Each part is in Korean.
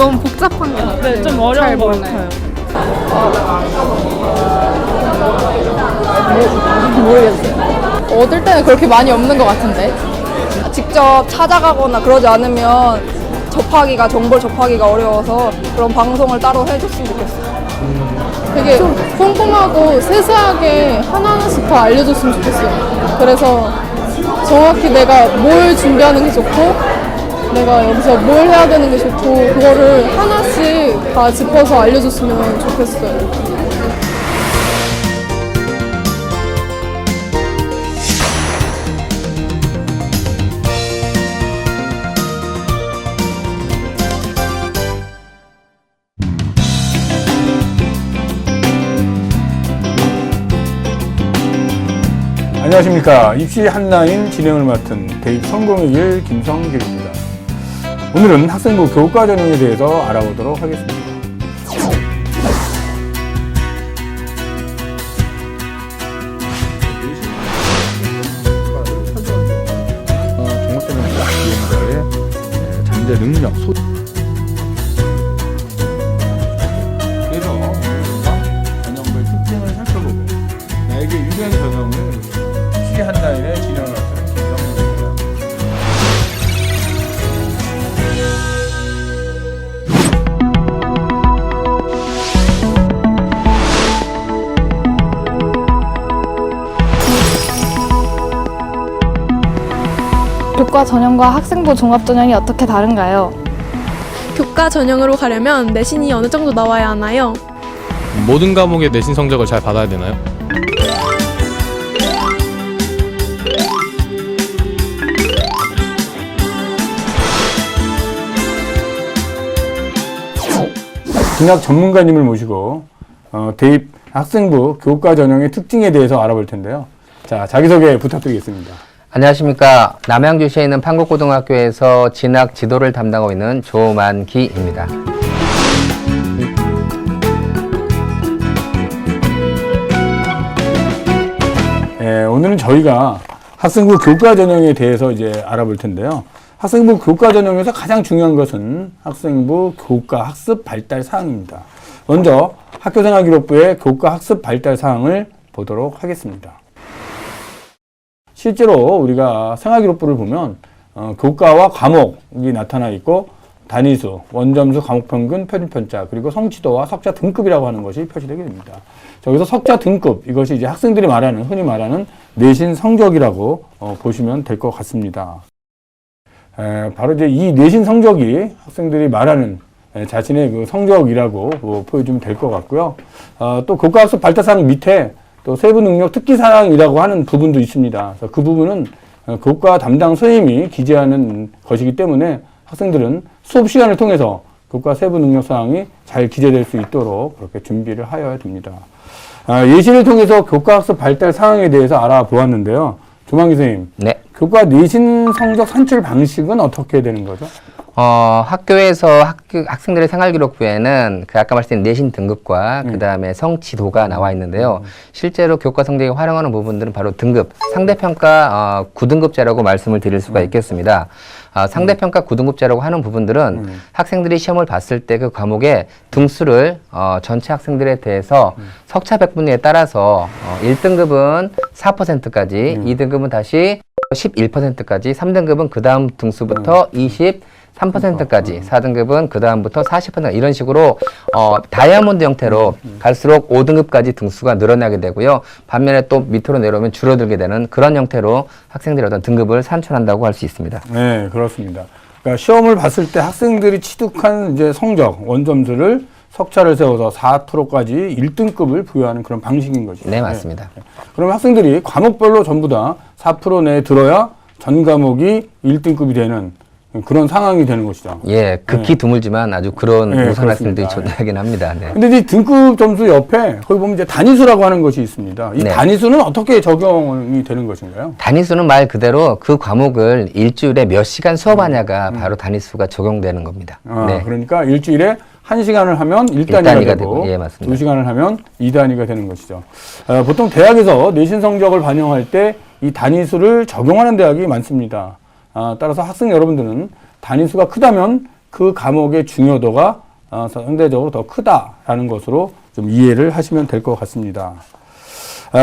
너무 복잡한 것 같아요. 네, 좀 어려운 것 같아요. 모르겠어요. 얻을 때는 그렇게 많이 없는 것 같은데. 직접 찾아가거나 그러지 않으면 정보를 접하기가 어려워서 그런 방송을 따로 해줬으면 좋겠어요. 되게 꼼꼼하고 세세하게 하나하나씩 다 알려줬으면 좋겠어요. 그래서 정확히 내가 뭘 준비하는 게 좋고 내가 여기서 뭘 해야 되는 게 좋고 그거를 하나씩 다 짚어서 알려줬으면 좋겠어요. 안녕하십니까. 입시 한라인 진행을 맡은 대입 성공의 길 김성길입니다. 오늘은 학생부 교과 전형에 대해서 알아보도록 하겠습니다. 종합전형 이용자의 잠재 능력, 그래서 전형별 특징을 살펴보고 나에게 유리한 전형을 입시 한라인에 진행을 맡은 김성길입니다. 교과 전형과 학생부 종합 전형이 어떻게 다른가요? 교과 전형으로 가려면 내신이 어느 정도 나와야 하나요? 모든 과목의 내신 성적을 잘 받아야 되나요? 진학 전문가님을 모시고 대입 학생부 교과 전형의 특징에 대해서 알아볼 텐데요. 자, 자기소개 부탁드리겠습니다. 안녕하십니까. 남양주시에 있는 판국고등학교에서 진학 지도를 담당하고 있는 조만기입니다. 오늘은 저희가 학생부 교과 전형에 대해서 이제 알아볼 텐데요. 학생부 교과 전형에서 가장 중요한 것은 학생부 교과 학습 발달 사항입니다. 먼저 학교생활기록부의 교과 학습 발달 사항을 보도록 하겠습니다. 실제로 우리가 생활기록부를 보면 교과와 과목이 나타나 있고 단위수, 원점수, 과목평균, 표준편차, 그리고 성취도와 석자 등급이라고 하는 것이 표시되게 됩니다. 여기서 석자 등급, 이것이 이제 학생들이 말하는, 흔히 말하는 내신 성적이라고 보시면 될 것 같습니다. 바로 이제 이 내신 성적이 학생들이 말하는 자신의 그 성적이라고 보여주면 될 것 같고요. 또 교과학습 발달사항 밑에 또 세부능력 특기사항이라고 하는 부분도 있습니다. 그래서 그 부분은 교과 담당 선생님이 기재하는 것이기 때문에 학생들은 수업 시간을 통해서 교과 세부능력사항이 잘 기재될 수 있도록 그렇게 준비를 하여야 됩니다. 예시를 통해서 교과학습 발달 사항에 대해서 알아보았는데요. 조만기 선생님, 네. 교과 내신 성적 산출 방식은 어떻게 되는 거죠? 학교에서 학생들의 생활기록부에는 그 아까 말씀드린 내신 등급과 그 다음에 성취도가 나와 있는데요. 실제로 교과 성적에 활용하는 부분들은 바로 등급, 상대평가 9등급제라고 말씀을 드릴 수가 있겠습니다. 상대평가 9등급제라고 하는 부분들은 학생들이 시험을 봤을 때 그 과목의 등수를 전체 학생들에 대해서 석차 백분위에 따라서 1등급은 4%까지, 2등급은 다시 11%까지, 3등급은 그 다음 등수부터 23%까지, 4등급은 그 다음부터 40% 이런 식으로 다이아몬드 형태로 갈수록 5등급까지 등수가 늘어나게 되고요. 반면에 또 밑으로 내려오면 줄어들게 되는 그런 형태로 학생들의 어떤 등급을 산출한다고 할 수 있습니다. 네, 그렇습니다. 그러니까 시험을 봤을 때 학생들이 취득한 이제 성적, 원점수를 석차를 세워서 4%까지 1등급을 부여하는 그런 방식인 거죠. 네, 맞습니다. 네. 그러면 학생들이 과목별로 전부 다 4% 내에 들어야 전 과목이 1등급이 되는 그런 상황이 되는 것이죠. 예, 극히 드물지만 아주 그런 우선 학생들이 그렇습니다. 존재하긴 합니다. 네. 근데 이 등급 점수 옆에 거기 보면 이제 단위수라고 하는 것이 있습니다. 이 네. 단위수는 어떻게 적용이 되는 것인가요? 단위수는 말 그대로 그 과목을 일주일에 몇 시간 수업하냐가 바로 단위수가 적용되는 겁니다. 네. 그러니까 일주일에 1시간을 하면 1단위가 되고 예, 맞습니다. 2시간을 하면 2단위가 되는 것이죠. 보통 대학에서 내신 성적을 반영할 때 이 단위수를 적용하는 대학이 많습니다. 따라서 학생 여러분들은 단위수가 크다면 그 과목의 중요도가 상대적으로 더 크다라는 것으로 좀 이해를 하시면 될 것 같습니다.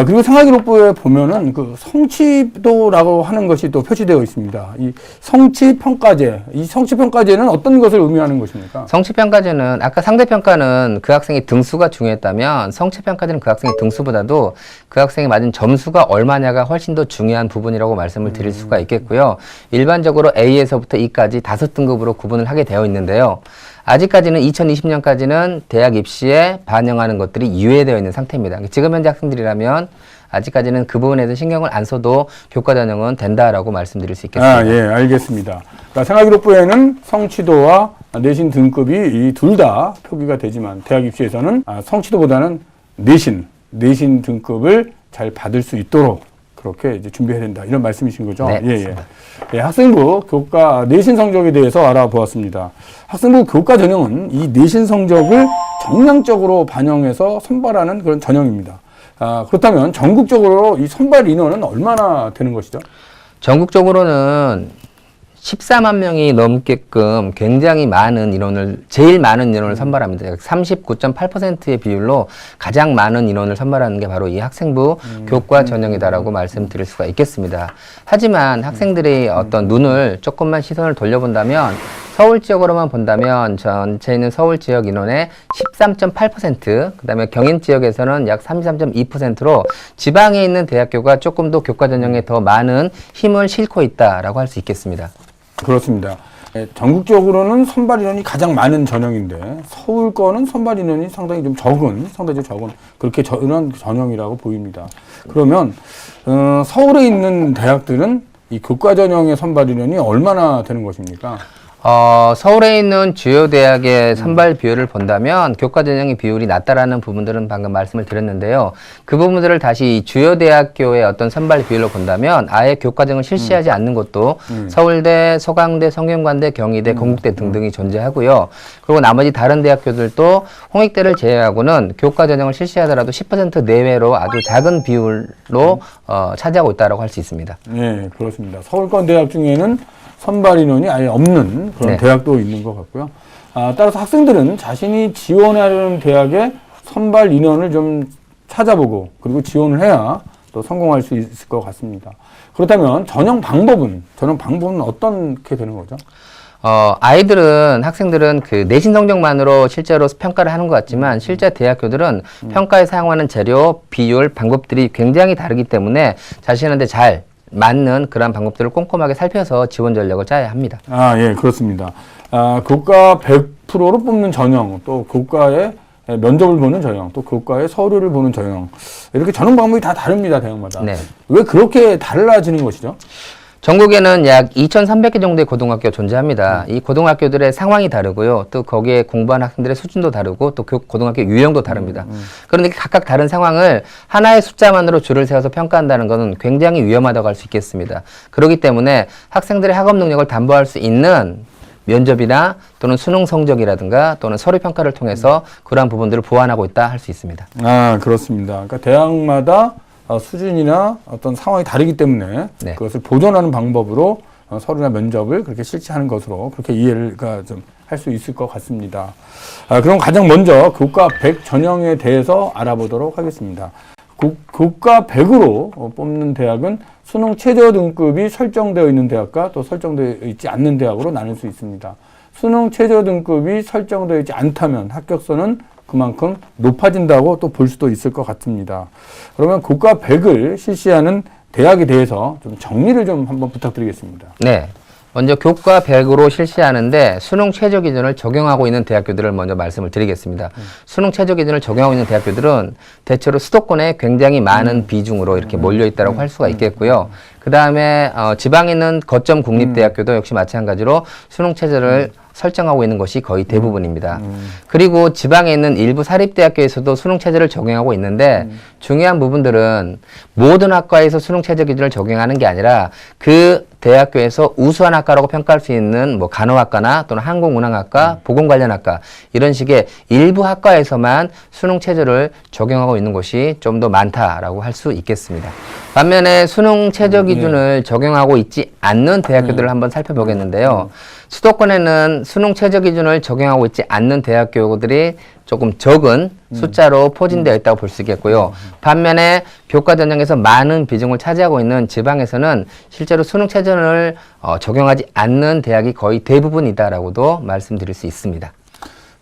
그리고 생활기록부에 보면은 그 성취도라고 하는 것이 또 표시되어 있습니다. 이 성취평가제, 이 성취평가제는 어떤 것을 의미하는 것입니까? 성취평가제는 아까 상대평가는 그 학생의 등수가 중요했다면 성취평가제는 그 학생의 등수보다도 그 학생이 맞은 점수가 얼마냐가 훨씬 더 중요한 부분이라고 말씀을 드릴 수가 있겠고요. 일반적으로 A에서부터 E까지 5등급으로 구분을 하게 되어 있는데요. 아직까지는 2020년까지는 대학 입시에 반영하는 것들이 유예되어 있는 상태입니다. 지금 현재 학생들이라면 아직까지는 그 부분에 대해서 신경을 안 써도 교과 전형은 된다라고 말씀드릴 수 있겠습니다. 예, 알겠습니다. 그러니까 생활기록부에는 성취도와 내신 등급이 이 둘 다 표기가 되지만 대학 입시에서는 성취도보다는 내신 등급을 잘 받을 수 있도록 그렇게 이제 준비해야 된다. 이런 말씀이신 거죠? 네, 예, 학생부 교과 내신 성적에 대해서 알아보았습니다. 학생부 교과 전형은 이 내신 성적을 정량적으로 반영해서 선발하는 그런 전형입니다. 그렇다면 전국적으로 이 선발 인원은 얼마나 되는 것이죠? 전국적으로는 14만 명이 넘게끔 굉장히 많은 인원을, 제일 많은 인원을 선발합니다. 39.8%의 비율로 가장 많은 인원을 선발하는 게 바로 이 학생부 교과 전형이다라고 말씀드릴 수가 있겠습니다. 하지만 학생들이 어떤 눈을 조금만 시선을 돌려본다면 서울 지역으로만 본다면 전체 있는 서울 지역 인원의 13.8%, 그 다음에 경인 지역에서는 약 33.2%로 지방에 있는 대학교가 조금 더 교과 전형에 더 많은 힘을 싣고 있다라고 할 수 있겠습니다. 그렇습니다. 전국적으로는 선발 인원이 가장 많은 전형인데 서울 거는 선발 인원이 상당히 좀 적은 그렇게 이런 전형이라고 보입니다. 그러면 서울에 있는 대학들은 이 교과 전형의 선발 인원이 얼마나 되는 것입니까? 서울에 있는 주요 대학의 선발 비율을 본다면 교과 전형의 비율이 낮다라는 부분들은 방금 말씀을 드렸는데요. 그 부분들을 다시 주요 대학교의 어떤 선발 비율로 본다면 아예 교과 전형을 실시하지 않는 곳도 서울대, 서강대, 성균관대, 경희대, 건국대 등등이 존재하고요. 그리고 나머지 다른 대학교들도 홍익대를 제외하고는 교과 전형을 실시하더라도 10% 내외로 아주 작은 비율로 차지하고 있다고 할 수 있습니다. 네, 그렇습니다. 서울권 대학 중에는 선발 인원이 아예 없는 그런 네. 대학도 있는 것 같고요. 따라서 학생들은 자신이 지원하려는 대학의 선발 인원을 좀 찾아보고 그리고 지원을 해야 또 성공할 수 있을 것 같습니다. 그렇다면 전형 방법은 어떻게 되는 거죠? 학생들은 그 내신 성적만으로 실제로 평가를 하는 것 같지만 실제 대학교들은 평가에 사용하는 재료, 비율, 방법들이 굉장히 다르기 때문에 자신한테 잘 맞는 그런 방법들을 꼼꼼하게 살펴서 지원 전략을 짜야 합니다. 예, 그렇습니다. 교과 100%로 뽑는 전형, 또 교과의 면접을 보는 전형, 또 교과의 서류를 보는 전형. 이렇게 전형 방법이 다 다릅니다, 대학마다. 네. 왜 그렇게 달라지는 것이죠? 전국에는 약 2,300개 정도의 고등학교가 존재합니다. 이 고등학교들의 상황이 다르고요. 또 거기에 공부한 학생들의 수준도 다르고 또 고등학교 유형도 다릅니다. 그런데 각각 다른 상황을 하나의 숫자만으로 줄을 세워서 평가한다는 것은 굉장히 위험하다고 할 수 있겠습니다. 그렇기 때문에 학생들의 학업 능력을 담보할 수 있는 면접이나 또는 수능 성적이라든가 또는 서류 평가를 통해서 그러한 부분들을 보완하고 있다 할 수 있습니다. 그렇습니다. 그러니까 대학마다 수준이나 어떤 상황이 다르기 때문에 네. 그것을 보존하는 방법으로 서류나 면접을 그렇게 실시하는 것으로 그렇게 이해가 좀 할 수 있을 것 같습니다. 그럼 가장 먼저 교과 100 전형에 대해서 알아보도록 하겠습니다. 교과 100으로 뽑는 대학은 수능 최저 등급이 설정되어 있는 대학과 또 설정되어 있지 않는 대학으로 나눌 수 있습니다. 수능 최저 등급이 설정되어 있지 않다면 합격선은 그만큼 높아진다고 또 볼 수도 있을 것 같습니다. 그러면 교과 100을 실시하는 대학에 대해서 좀 정리를 좀 한번 부탁드리겠습니다. 네. 먼저 교과 100으로 실시하는데 수능 최저 기준을 적용하고 있는 대학교들을 먼저 말씀을 드리겠습니다. 수능 최저 기준을 적용하고 있는 대학교들은 대체로 수도권에 굉장히 많은 비중으로 이렇게 몰려 있다고 할 수가 있겠고요. 그 다음에 지방에 있는 거점 국립대학교도 역시 마찬가지로 수능 최저를 설정하고 있는 것이 거의 대부분입니다. 그리고 지방에 있는 일부 사립대학교에서도 수능 체제를 적용하고 있는데 중요한 부분들은 모든 학과에서 수능 체제 기준을 적용하는 게 아니라 그 대학교에서 우수한 학과라고 평가할 수 있는 뭐 간호학과나 또는 항공운항학과, 보건관련학과 이런 식의 일부 학과에서만 수능 체제를 적용하고 있는 곳이 좀 더 많다라고 할 수 있겠습니다. 반면에 수능 최저 기준을 적용하고 있지 않는 대학교들을 한번 살펴보겠는데요. 수도권에는 수능 최저 기준을 적용하고 있지 않는 대학교들이 조금 적은 숫자로 포진되어 있다고 볼 수 있겠고요. 반면에 교과 전형에서 많은 비중을 차지하고 있는 지방에서는 실제로 수능 최저를 적용하지 않는 대학이 거의 대부분이다라고도 말씀드릴 수 있습니다.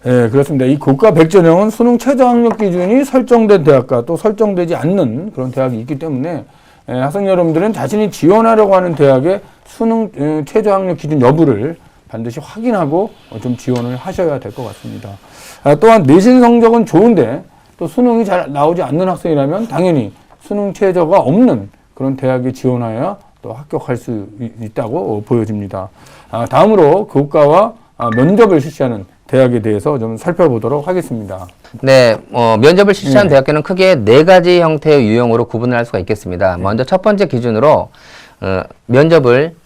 네, 그렇습니다. 이 교과 100전형은 수능 최저 학력 기준이 설정된 대학과 또 설정되지 않는 그런 대학이 있기 때문에 학생 여러분들은 자신이 지원하려고 하는 대학의 수능 최저 학력 기준 여부를 반드시 확인하고 좀 지원을 하셔야 될 것 같습니다. 또한 내신 성적은 좋은데 또 수능이 잘 나오지 않는 학생이라면 당연히 수능 최저가 없는 그런 대학에 지원하여야 또 합격할 수 있다고 보여집니다. 다음으로 교과와 면접을 실시하는 대학에 대해서 좀 살펴보도록 하겠습니다. 네, 면접을 실시하는 대학교는 크게 4가지 형태의 유형으로 구분을 할 수가 있겠습니다. 먼저 첫 번째 기준으로 면접을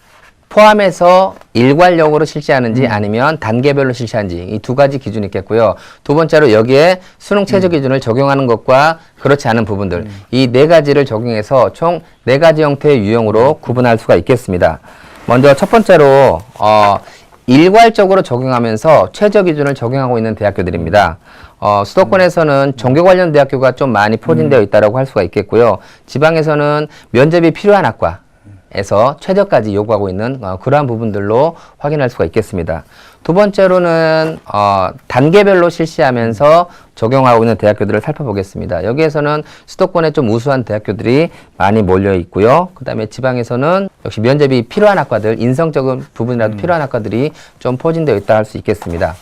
포함해서 일괄적으로 실시하는지 아니면 단계별로 실시하는지 이 2가지 기준이 있겠고요. 두 번째로 여기에 수능 최저 기준을 적용하는 것과 그렇지 않은 부분들 이 4가지를 적용해서 총 4가지 형태의 유형으로 구분할 수가 있겠습니다. 먼저 첫 번째로 일괄적으로 적용하면서 최저 기준을 적용하고 있는 대학교들입니다. 수도권에서는 종교 관련 대학교가 좀 많이 포진되어 있다고 할 수가 있겠고요. 지방에서는 면접이 필요한 학과에서 최저까지 요구하고 있는 그러한 부분들로 확인할 수가 있겠습니다. 두 번째로는 단계별로 실시하면서 적용하고 있는 대학교들을 살펴보겠습니다. 여기에서는 수도권에 좀 우수한 대학교들이 많이 몰려 있고요. 그 다음에 지방에서는 역시 면접이 필요한 학과들, 인성적인 부분이라도 필요한 학과들이 좀 포진되어 있다 할 수 있겠습니다.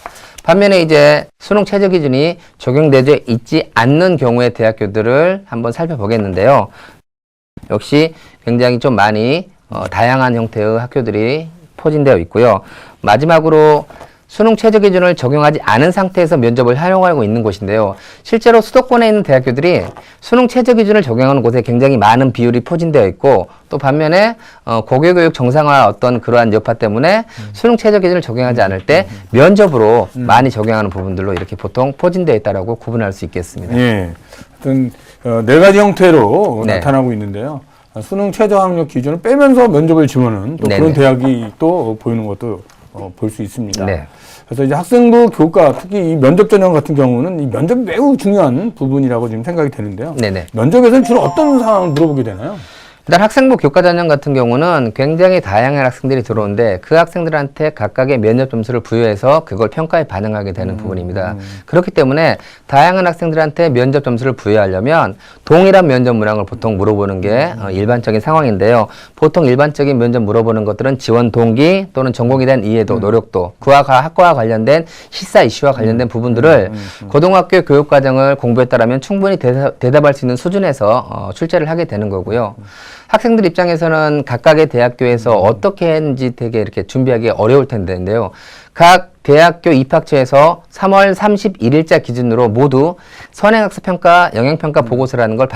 반면에 이제 수능 최저 기준이 적용되어 있지 않는 경우의 대학교들을 한번 살펴보겠는데요. 역시 굉장히 좀 많이 다양한 형태의 학교들이 포진되어 있고요. 마지막으로 수능 최저 기준을 적용하지 않은 상태에서 면접을 활용하고 있는 곳인데요. 실제로 수도권에 있는 대학교들이 수능 최저 기준을 적용하는 곳에 굉장히 많은 비율이 포진되어 있고 또 반면에 고교교육 정상화 어떤 그러한 여파 때문에 수능 최저 기준을 적용하지 않을 때 면접으로 많이 적용하는 부분들로 이렇게 보통 포진되어 있다고 구분할 수 있겠습니다. 예. 하여튼 4가지 형태로 네. 나타나고 있는데요. 수능 최저 학력 기준을 빼면서 면접을 지원하는 또 그런 네네. 대학이 또 보이는 것도 볼 수 있습니다. 네. 그래서 이제 학생부 교과, 특히 이 면접 전형 같은 경우는 이 면접이 매우 중요한 부분이라고 지금 생각이 되는데요. 네네. 면접에서는 주로 어떤 상황을 물어보게 되나요? 일단 학생부 교과 전형 같은 경우는 굉장히 다양한 학생들이 들어오는데 그 학생들한테 각각의 면접 점수를 부여해서 그걸 평가에 반영하게 되는 부분입니다. 그렇기 때문에 다양한 학생들한테 면접 점수를 부여하려면 동일한 면접 문항을 보통 물어보는 게 일반적인 상황인데요. 보통 일반적인 면접 물어보는 것들은 지원 동기 또는 전공에 대한 이해도, 노력도, 그와 학과와 관련된 시사 이슈와 관련된 부분들을 고등학교 교육과정을 공부했다라면 충분히 대답할 수 있는 수준에서 출제를 하게 되는 거고요. 학생들 입장에서는 각각의 대학교에서 어떻게 했는지 되게 이렇게 준비하기 어려울 텐데요. 각 대학교 입학처에서 3월 31일자 기준으로 모두 선행학습평가, 영향평가 보고서라는 걸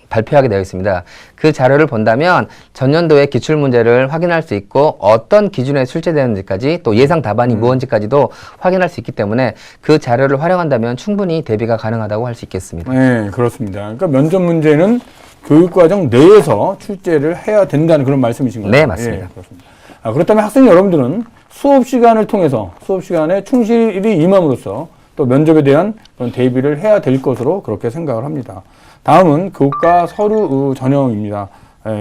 발표하게 되어 있습니다. 그 자료를 본다면 전년도의 기출문제를 확인할 수 있고 어떤 기준에 출제되는지까지 또 예상 답안이 무엇인지까지도 확인할 수 있기 때문에 그 자료를 활용한다면 충분히 대비가 가능하다고 할 수 있겠습니다. 네, 그렇습니다. 그러니까 면접 문제는 교육과정 내에서 출제를 해야 된다는 그런 말씀이신 거죠? 네, 맞습니다. 예, 그렇습니다. 그렇다면 학생 여러분들은 수업 시간을 통해서 수업 시간에 충실히 임함으로써 또 면접에 대한 그런 대비를 해야 될 것으로 그렇게 생각을 합니다. 다음은 교과 서류 전형입니다.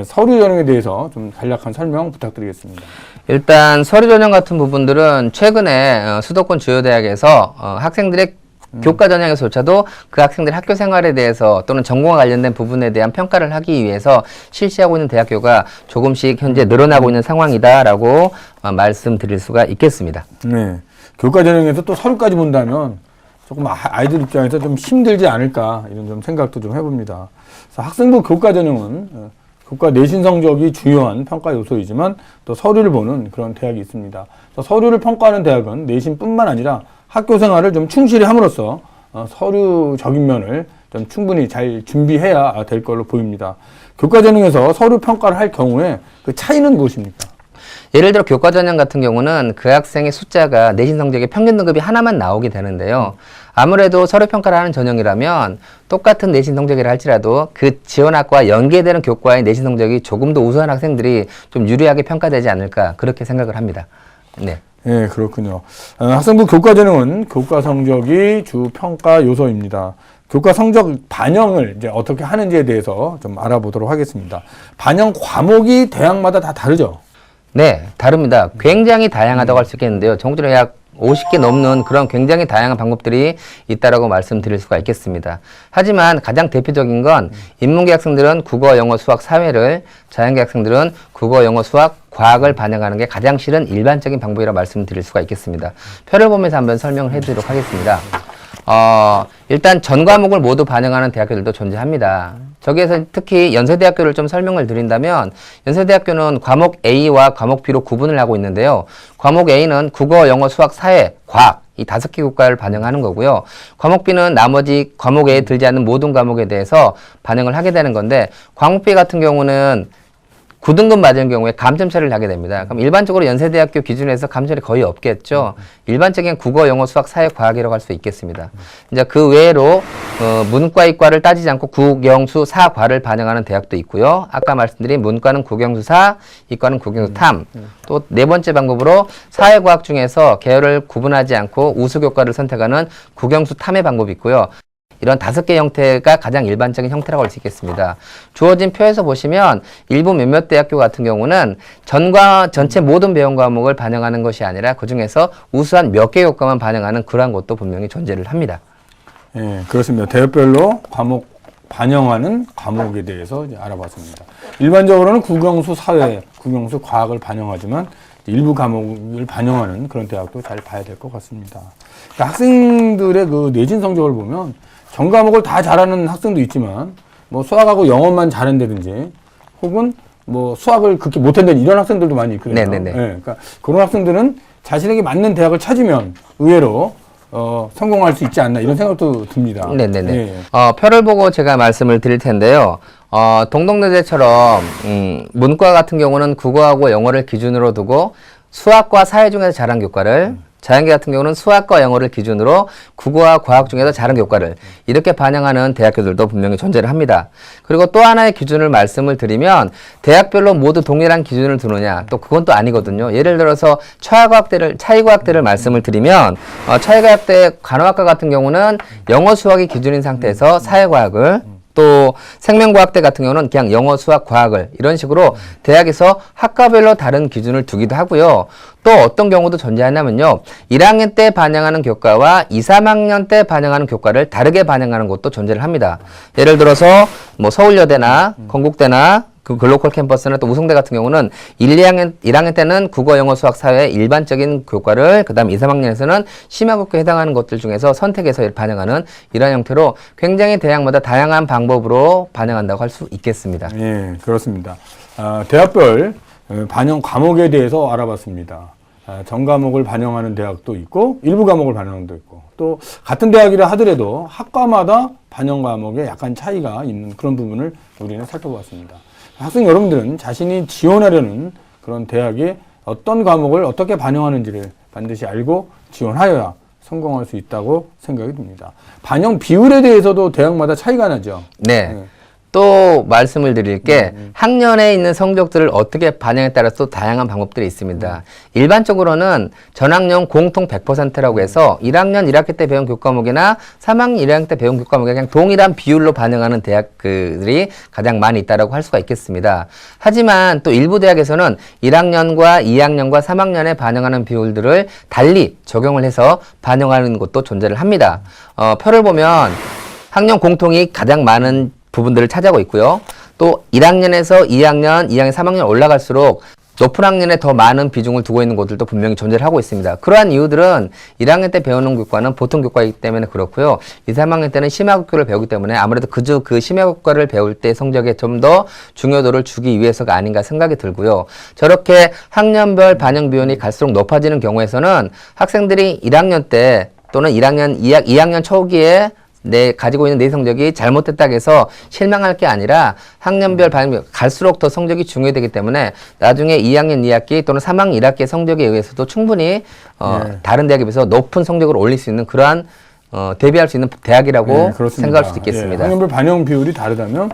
서류 전형에 대해서 좀 간략한 설명 부탁드리겠습니다. 일단 서류 전형 같은 부분들은 최근에 수도권 주요 대학에서 학생들의 교과 전형에서조차도 그 학생들의 학교 생활에 대해서 또는 전공과 관련된 부분에 대한 평가를 하기 위해서 실시하고 있는 대학교가 조금씩 현재 늘어나고 있는 상황이다라고 말씀드릴 수가 있겠습니다. 네. 교과 전형에서 또 서류까지 본다면 조금 아이들 입장에서 좀 힘들지 않을까 이런 좀 생각도 좀 해봅니다. 그래서 학생부 교과 전형은 교과 내신 성적이 중요한 평가 요소이지만 또 서류를 보는 그런 대학이 있습니다. 서류를 평가하는 대학은 내신뿐만 아니라 학교 생활을 좀 충실히 함으로써 서류적인 면을 좀 충분히 잘 준비해야 될 걸로 보입니다. 교과 전형에서 서류 평가를 할 경우에 그 차이는 무엇입니까? 예를 들어 교과 전형 같은 경우는 그 학생의 숫자가 내신 성적의 평균 등급이 하나만 나오게 되는데요. 아무래도 서류평가를 하는 전형이라면 똑같은 내신 성적이라 할지라도 그 지원학과와 연계되는 교과의 내신 성적이 조금 더 우수한 학생들이 좀 유리하게 평가되지 않을까 그렇게 생각을 합니다. 네. 네, 그렇군요. 학생부 교과 전형은 교과 성적이 주 평가 요소입니다. 교과 성적 반영을 이제 어떻게 하는지에 대해서 좀 알아보도록 하겠습니다. 반영 과목이 대학마다 다 다르죠? 네, 다릅니다. 굉장히 다양하다고 할 수 있겠는데요. 전국적으로 약 50개 넘는 그런 굉장히 다양한 방법들이 있다라고 말씀드릴 수가 있겠습니다. 하지만 가장 대표적인 건 인문계 학생들은 국어, 영어, 수학, 사회를, 자연계 학생들은 국어, 영어, 수학, 과학을 반영하는 게 가장 실은 일반적인 방법이라고 말씀드릴 수가 있겠습니다. 표를 보면서 한번 설명을 해드리도록 하겠습니다. 일단 전 과목을 모두 반영하는 대학교들도 존재합니다. 저기에서 특히 연세대학교를 좀 설명을 드린다면 연세대학교는 과목 A와 과목 B로 구분을 하고 있는데요. 과목 A는 국어, 영어, 수학, 사회, 과학 이 5개 교과를 반영하는 거고요. 과목 B는 나머지 과목 A에 들지 않는 모든 과목에 대해서 반영을 하게 되는 건데 과목 B 같은 경우는 9등급 맞은 경우에 감점 처리를 하게 됩니다. 그럼 일반적으로 연세대학교 기준에서 감점이 거의 없겠죠. 일반적인 국어, 영어, 수학, 사회, 과학이라고 할 수 있겠습니다. 이제 그 외로 문과, 이과를 따지지 않고 국영수, 사과를 반영하는 대학도 있고요. 아까 말씀드린 문과는 국영수, 사, 이과는 국영수, 탐. 또 네 번째 방법으로 사회과학 중에서 계열을 구분하지 않고 우수 교과를 선택하는 국영수, 탐의 방법이 있고요. 이런 5개 형태가 가장 일반적인 형태라고 할 수 있겠습니다. 주어진 표에서 보시면 일부 몇몇 대학교 같은 경우는 전체 모든 배운 과목을 반영하는 것이 아니라 그중에서 우수한 몇 개 교과만 반영하는 그러한 것도 분명히 존재를 합니다. 예, 그렇습니다. 대학별로 과목 반영하는 과목에 대해서 이제 알아봤습니다. 일반적으로는 국영수 사회, 국영수 과학을 반영하지만 일부 과목을 반영하는 그런 대학도 잘 봐야 될 것 같습니다. 그러니까 학생들의 그 내신 성적을 보면 전 과목을 다 잘하는 학생도 있지만 뭐 수학하고 영어만 잘한다든지 혹은 뭐 수학을 그렇게 못한다는 이런 학생들도 많이 있거든요. 네네네. 예, 그러니까 그런 학생들은 자신에게 맞는 대학을 찾으면 의외로 성공할 수 있지 않나 이런 생각도 듭니다. 네네네. 예. 표를 보고 제가 말씀을 드릴 텐데요. 동덕여대처럼 문과 같은 경우는 국어하고 영어를 기준으로 두고 수학과 사회 중에서 잘한 교과를 자연계 같은 경우는 수학과 영어를 기준으로 국어와 과학 중에서 잘한 교과를 이렇게 반영하는 대학교들도 분명히 존재를 합니다. 그리고 또 하나의 기준을 말씀을 드리면 대학별로 모두 동일한 기준을 두느냐 또 그건 또 아니거든요. 예를 들어서 차이과학대를 말씀을 드리면 차이과학대 간호학과 같은 경우는 영어 수학이 기준인 상태에서 사회과학을 또 생명과학대 같은 경우는 그냥 영어, 수학, 과학을 이런 식으로 대학에서 학과별로 다른 기준을 두기도 하고요. 또 어떤 경우도 존재하냐면요. 1학년 때 반영하는 교과와 2, 3학년 때 반영하는 교과를 다르게 반영하는 것도 존재를 합니다. 예를 들어서 뭐 서울여대나 건국대나 그 글로컬 캠퍼스나 또 우성대 같은 경우는 1학년 때는 국어, 영어, 수학, 사회 일반적인 교과를 그다음 2, 3학년에서는 심화국어에 해당하는 것들 중에서 선택해서 반영하는 이런 형태로 굉장히 대학마다 다양한 방법으로 반영한다고 할 수 있겠습니다. 예, 그렇습니다. 대학별 반영 과목에 대해서 알아봤습니다. 전 과목을 반영하는 대학도 있고 일부 과목을 반영하는 데도 있고 또 같은 대학이라 하더라도 학과마다 반영 과목에 약간 차이가 있는 그런 부분을 우리는 살펴봤습니다. 학생 여러분들은 자신이 지원하려는 그런 대학에 어떤 과목을 어떻게 반영하는지를 반드시 알고 지원하여야 성공할 수 있다고 생각이 듭니다. 반영 비율에 대해서도 대학마다 차이가 나죠. 네. 네. 또 말씀을 드릴 게 학년에 있는 성적들을 어떻게 반영에 따라서 또 다양한 방법들이 있습니다. 일반적으로는 전학년 공통 100%라고 해서 1학년 1학기 때 배운 교과목이나 3학년 1학기 때 배운 교과목에 그냥 동일한 비율로 반영하는 대학들이 가장 많이 있다고 할 수가 있겠습니다. 하지만 또 일부 대학에서는 1학년과 2학년과 3학년에 반영하는 비율들을 달리 적용을 해서 반영하는 것도 존재를 합니다. 표를 보면 학년 공통이 가장 많은 부분들을 차지하고 있고요. 또 1학년에서 2학년, 2학년, 3학년 올라갈수록 높은 학년에 더 많은 비중을 두고 있는 곳들도 분명히 존재를 하고 있습니다. 그러한 이유들은 1학년 때 배우는 교과는 보통 교과이기 때문에 그렇고요. 2, 3학년 때는 심화교과를 배우기 때문에 아무래도 그 심화교과를 배울 때 성적에 좀 더 중요도를 주기 위해서가 아닌가 생각이 들고요. 저렇게 학년별 반영 비율이 갈수록 높아지는 경우에서는 학생들이 1학년 때 또는 2학년 초기에 가지고 있는 내 성적이 잘못됐다고 해서 실망할 게 아니라 학년별 반영 갈수록 더 성적이 중요되기 때문에 나중에 2학년 2학기 또는 3학년 1학기 성적에 의해서도 충분히 다른 대학에 비해서 높은 성적을 올릴 수 있는 그러한 대비할 수 있는 대학이라고 네, 그렇습니다. 생각할 수도 있겠습니다. 예, 학년별 반영 비율이 다르다면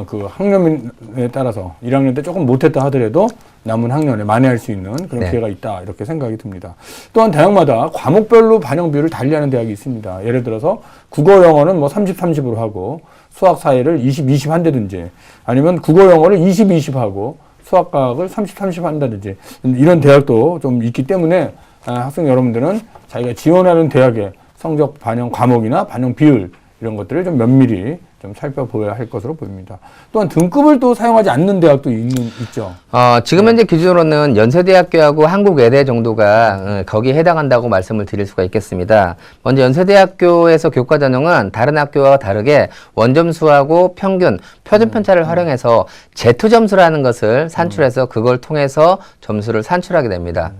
그 학년에 따라서 1학년 때 조금 못했다 하더라도 남은 학년에 만회할 수 있는 그런 네. 기회가 있다 이렇게 생각이 듭니다. 또한 대학마다 과목별로 반영 비율을 달리하는 대학이 있습니다. 예를 들어서 국어 영어는 뭐 30, 30으로 하고 수학 사회를 20, 20 한다든지 아니면 국어 영어를 20, 20 하고 수학과학을 30, 30 한다든지 이런 대학도 좀 있기 때문에 학생 여러분들은 자기가 지원하는 대학의 성적 반영 과목이나 반영 비율 이런 것들을 좀 면밀히 좀 살펴보아야 할 것으로 보입니다. 또한 등급을 또 사용하지 않는 대학도 있죠. 지금 현재 기준으로는 연세대학교하고 한국외대 정도가 거기에 해당한다고 말씀을 드릴 수가 있겠습니다. 먼저 연세대학교에서 교과 전형은 다른 학교와 다르게 원점수하고 평균, 표준 편차를 활용해서 제투점수라는 것을 산출해서 그걸 통해서 점수를 산출하게 됩니다.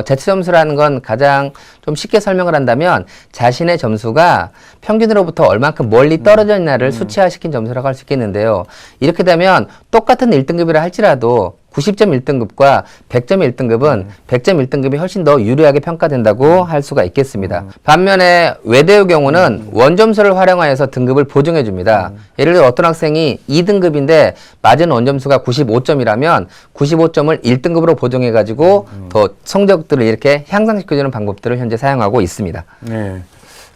제투점수라는 건 가장 좀 쉽게 설명을 한다면 자신의 점수가 평균으로부터 얼만큼 멀리 떨어져 있나를 수치화시킨 점수라고 할 수 있겠는데요. 이렇게 되면 똑같은 1등급이라 할지라도 90점 1등급과 100점 1등급은 100점 1등급이 훨씬 더 유리하게 평가된다고 할 수가 있겠습니다. 반면에 외대의 경우는 원점수를 활용하여서 등급을 보정해 줍니다. 예를 들어 어떤 학생이 2등급인데 맞은 원점수가 95점이라면 95점을 1등급으로 보정해 가지고 더 성적들을 이렇게 향상시켜주는 방법들을 현재 사용하고 있습니다. 네.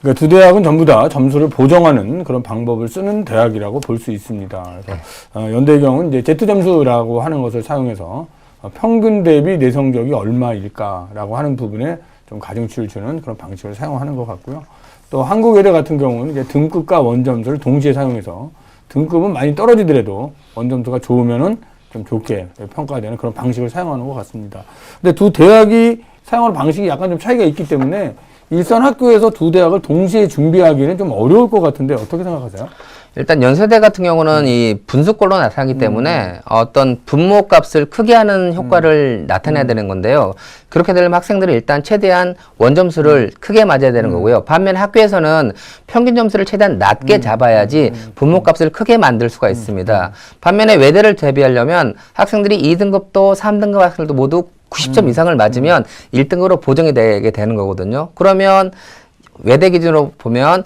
그러니까 두 대학은 전부 다 점수를 보정하는 그런 방법을 쓰는 대학이라고 볼 수 있습니다. 그래서 연대의 경우는 이제 제트점수라고 하는 것을 사용해서 평균 대비 내 성적이 얼마일까라고 하는 부분에 좀 가중치를 주는 그런 방식을 사용하는 것 같고요. 또 한국외대 같은 경우는 이제 등급과 원점수를 동시에 사용해서 등급은 많이 떨어지더라도 원점수가 좋으면은 좀 좋게 평가되는 그런 방식을 사용하는 것 같습니다. 근데 두 대학이 사용하는 방식이 약간 좀 차이가 있기 때문에 일선 학교에서 두 대학을 동시에 준비하기는 좀 어려울 것 같은데 어떻게 생각하세요? 일단 연세대 같은 경우는 이 분수꼴로 나타나기 때문에 어떤 분모 값을 크게 하는 효과를 나타내야 되는 건데요. 그렇게 되려면 학생들은 일단 최대한 원점수를 크게 맞아야 되는 거고요. 반면 학교에서는 평균 점수를 최대한 낮게 잡아야지 분모 값을 크게 만들 수가 있습니다. 반면에 외대를 대비하려면 학생들이 2등급도 3등급 학생들도 모두 90점 이상을 맞으면 1등급으로 보정이 되게 되는 거거든요. 그러면 외대 기준으로 보면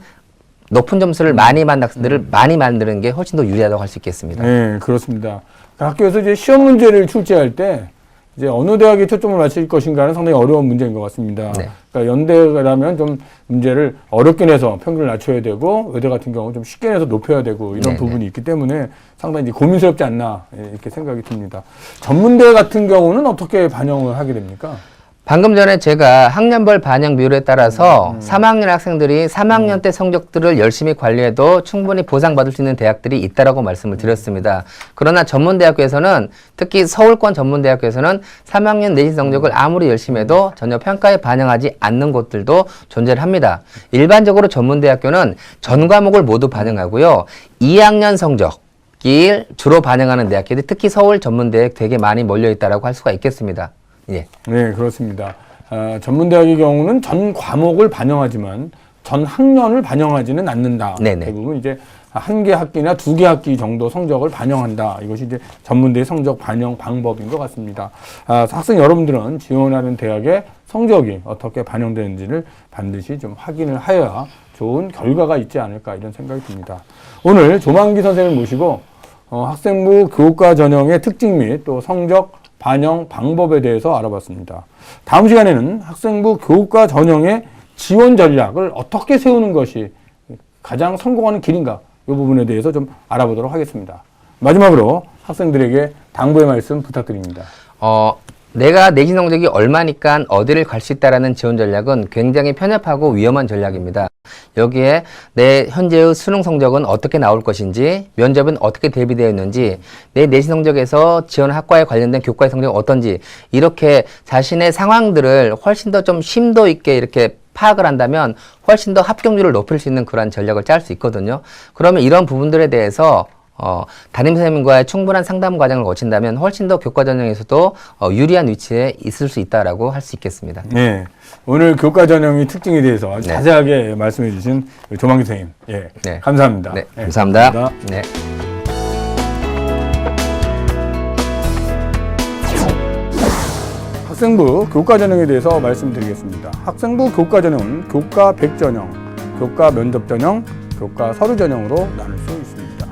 높은 점수를 많이 받는 학생들을 많이 만드는 게 훨씬 더 유리하다고 할 수 있겠습니다. 네, 그렇습니다. 학교에서 이제 시험 문제를 출제할 때 이제 어느 대학에 초점을 맞출 것인가는 상당히 어려운 문제인 것 같습니다. 네. 그러니까 연대라면 좀 문제를 어렵게 내서 평균을 낮춰야 되고 외대 같은 경우는 좀 쉽게 내서 높여야 되고 이런 네네. 부분이 있기 때문에 상당히 이제 고민스럽지 않나 이렇게 생각이 듭니다. 전문대 같은 경우는 어떻게 반영을 하게 됩니까? 방금 전에 제가 학년별 반영 비율에 따라서 3학년 학생들이 3학년 때 성적들을 열심히 관리해도 충분히 보상받을 수 있는 대학들이 있다라고 말씀을 드렸습니다. 그러나 전문대학교에서는 특히 서울권 전문대학교에서는 3학년 내신 성적을 아무리 열심히 해도 전혀 평가에 반영하지 않는 곳들도 존재를 합니다. 일반적으로 전문대학교는 전 과목을 모두 반영하고요. 2학년 성적을 주로 반영하는 대학들이 특히 서울 전문대에 되게 많이 몰려 있다라고 할 수가 있겠습니다. 예. 네, 그렇습니다. 전문대학의 경우는 전 과목을 반영하지만 전 학년을 반영하지는 않는다. 네네. 대부분 이제 한 개 학기나 두 개 학기 정도 성적을 반영한다. 이것이 이제 전문대의 성적 반영 방법인 것 같습니다. 학생 여러분들은 지원하는 대학의 성적이 어떻게 반영되는지를 반드시 좀 확인을 하여야 좋은 결과가 있지 않을까 이런 생각이 듭니다. 오늘 조만기 선생님을 모시고 학생부 교과 전형의 특징 및 또 성적 반영 방법에 대해서 알아봤습니다. 다음 시간에는 학생부 교과 전형의 지원 전략을 어떻게 세우는 것이 가장 성공하는 길인가 이 부분에 대해서 좀 알아보도록 하겠습니다. 마지막으로 학생들에게 당부의 말씀 부탁드립니다. 내가 내신 성적이 얼마니까 어디를 갈 수 있다라는 지원 전략은 굉장히 편협하고 위험한 전략입니다. 여기에 내 현재의 수능 성적은 어떻게 나올 것인지, 면접은 어떻게 대비되어 있는지, 내 내신 성적에서 지원 학과에 관련된 교과의 성적은 어떤지, 이렇게 자신의 상황들을 훨씬 더 좀 심도 있게 이렇게 파악을 한다면 훨씬 더 합격률을 높일 수 있는 그런 전략을 짤 수 있거든요. 그러면 이런 부분들에 대해서 담임선생님과의 충분한 상담 과정을 거친다면 훨씬 더 교과 전형에서도 유리한 위치에 있을 수 있다라고 할 수 있겠습니다. 네. 오늘 교과 전형의 특징에 대해서 아주 네. 자세하게 말씀해 주신 조만기 선생님. 예. 네. 감사합니다. 네, 예, 감사합니다. 감사합니다. 네. 학생부 교과 전형에 대해서 말씀드리겠습니다. 학생부 교과 전형은 교과 100전형, 교과 면접 전형, 교과 서류 전형으로 나눌 수 있습니다.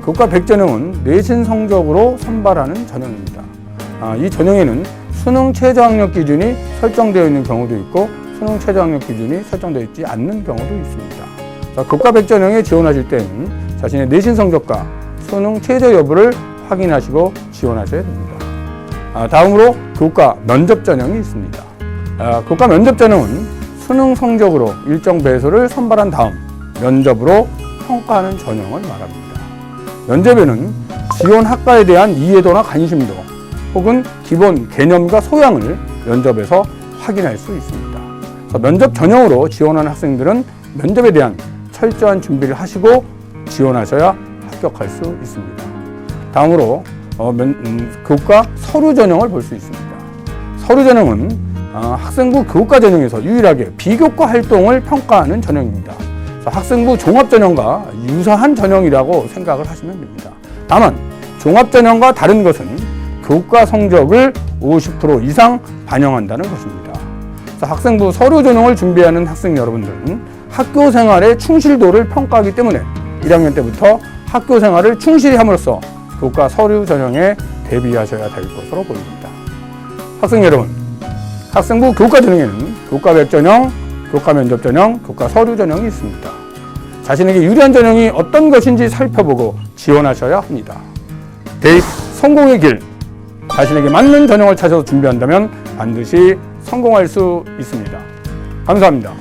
교과 100 전형은 내신 성적으로 선발하는 전형입니다. 이 전형에는 수능 최저학력 기준이 설정되어 있는 경우도 있고 수능 최저학력 기준이 설정되어 있지 않는 경우도 있습니다. 교과 100 전형에 지원하실 때는 자신의 내신 성적과 수능 최저 여부를 확인하시고 지원하셔야 됩니다. 다음으로 교과 면접 전형이 있습니다. 교과 면접 전형은 수능 성적으로 일정 배수를 선발한 다음 면접으로 평가하는 전형을 말합니다. 면접에는 지원 학과에 대한 이해도나 관심도 혹은 기본 개념과 소양을 면접에서 확인할 수 있습니다. 그래서 면접 전형으로 지원하는 학생들은 면접에 대한 철저한 준비를 하시고 지원하셔야 합격할 수 있습니다. 다음으로 교과 서류 전형을 볼 수 있습니다. 서류 전형은 학생부 교과 전형에서 유일하게 비교과 활동을 평가하는 전형입니다. 학생부 종합 전형과 유사한 전형이라고 생각을 하시면 됩니다. 다만 종합 전형과 다른 것은 교과 성적을 50% 이상 반영한다는 것입니다. 학생부 서류 전형을 준비하는 학생 여러분들은 학교 생활의 충실도를 평가하기 때문에 1학년 때부터 학교 생활을 충실히 함으로써 교과 서류 전형에 대비하셔야 될 것으로 보입니다. 학생 여러분, 학생부 교과 전형에는 교과 100 전형, 교과 면접 전형, 교과 서류 전형이 있습니다. 자신에게 유리한 전형이 어떤 것인지 살펴보고 지원하셔야 합니다. 대입 성공의 길, 자신에게 맞는 전형을 찾아서 준비한다면 반드시 성공할 수 있습니다. 감사합니다.